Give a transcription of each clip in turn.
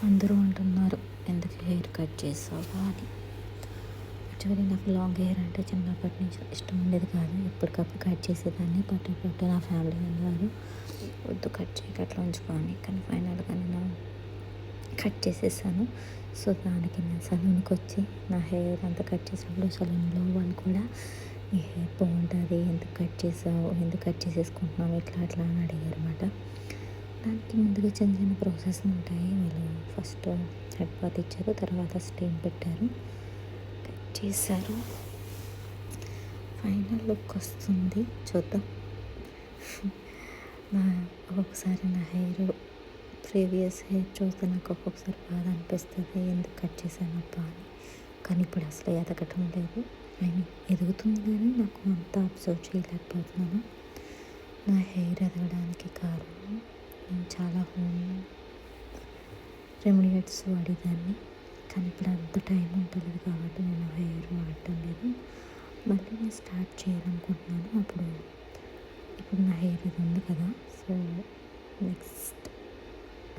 అందరూ అంటున్నారు ఎందుకు హెయిర్ కట్ చేసావా అని. యాక్చువల్లీ నాకు లాంగ్ హెయిర్ అంటే చిన్నప్పటి నుంచి ఇష్టం ఉండేది కాదు. ఎప్పటికప్పుడు కట్ చేసేదాన్ని. బట్ ఇప్పుడు నా ఫ్యామిలీ అన్నారు వద్దు కట్ చేయక అట్లా ఉంచుకోని. కానీ ఫైనల్గా నేను కట్ చేసేసాను. సో దానికి నేను సలూన్కి వచ్చి నా హెయిర్ అంతా కట్ చేసినప్పుడు సలూన్లో వాళ్ళు కూడా నీ హెయిర్ బాగుంటుంది, ఎందుకు కట్ చేసావు, ఎందుకు కట్ చేసేసుకుంటున్నావు ఇట్లా అట్లా అని అడిగారు అనమాట. దానికి ముందుగా చిన్న చిన్న ప్రాసెస్ ఉంటాయి. వాళ్ళు ఫస్ట్ హెడ్ బాత్ ఇచ్చారు, తర్వాత స్టీమ్ పెట్టారు, కట్ చేశారు. ఫైనల్ లుక్ వస్తుంది, చూద్దాం. నా ఒక్కొక్కసారి నా హెయిర్ ప్రీవియస్ హెయిర్ చూస్తే నాకు ఒక్కొక్కసారి బాధ అనిపిస్తుంది ఎందుకు కట్ చేశానప్ప అని. కానీ ఇప్పుడు అసలు ఎదగటం లేదు. ఎదుగుతుంది కానీ నాకు అంత అబ్జర్వ్ చేయలేకపోతున్నాను. నా హెయిర్ ఎదగడానికి కారణం నేను చాలా హోమ్ రెమెడీస్ వాడేదాన్ని. కానీ ఇప్పుడు అంత టైం ఉంటుంది కాబట్టి నేను హెయిర్ వాడటం లేదు. మళ్ళీ నేను స్టార్ట్ చేయాలనుకుంటున్నాను. ఇప్పుడు నా హెయిర్ ఇది ఉంది కదా, సో నెక్స్ట్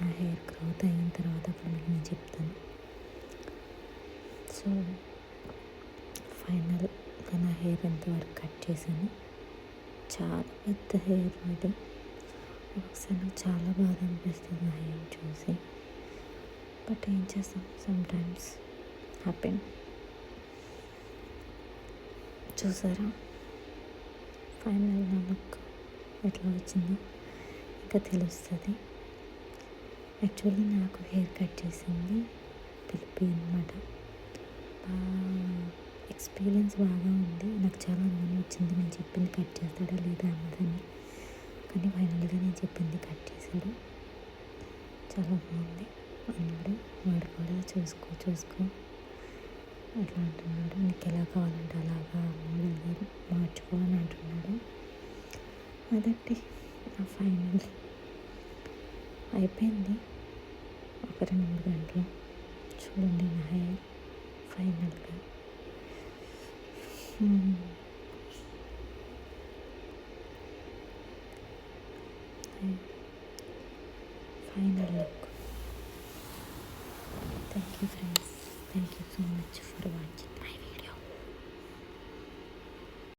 నా హెయిర్ గ్రోత్ అయిన తర్వాత అప్పుడు మీకు నేను చెప్తాను. సో ఫైనల్గా నా హెయిర్ ఎంతవరకు కట్ చేశాను. చాలా పెద్ద హెయిర్ అది. ఒకసారి నాకు చాలా బాధ అనిపిస్తుంది నా హెయిర్ చూసి. బట్ ఏం చేస్తాం, సమ్టైమ్స్ హ్యాపెన్. చూసారా ఫైనల్ నా లుక్ ఎట్లా వచ్చిందో ఇంకా తెలుస్తుంది. యాక్చువల్లీ నాకు హెయిర్ కట్ చేసింది పిలిపి అనమాట. ఎక్స్పీరియన్స్ బాగా ఉంది. నాకు చాలా అనుమానం వచ్చింది నేను చెప్పింది కట్ చేస్తాడా లేదా అన్నదని. కానీ ఫైనల్గా నేను చెప్పింది కట్ చేశాడు. చాలా బాగుంది అన్నాడు. వాడు కూడా చూసుకో అట్లా అంటున్నాడు. నీకు ఎలా కావాలంటే అలాగా మోడల్గా మార్చుకో అని అంటున్నాడు. అదండి నా ఫైనల్ అయిపోయింది. ఒక 2-3 గంటలు చూడండి నా హెయిర్ ఫైనల్గా. Final look. Thank you friends. Thank you so much for watching.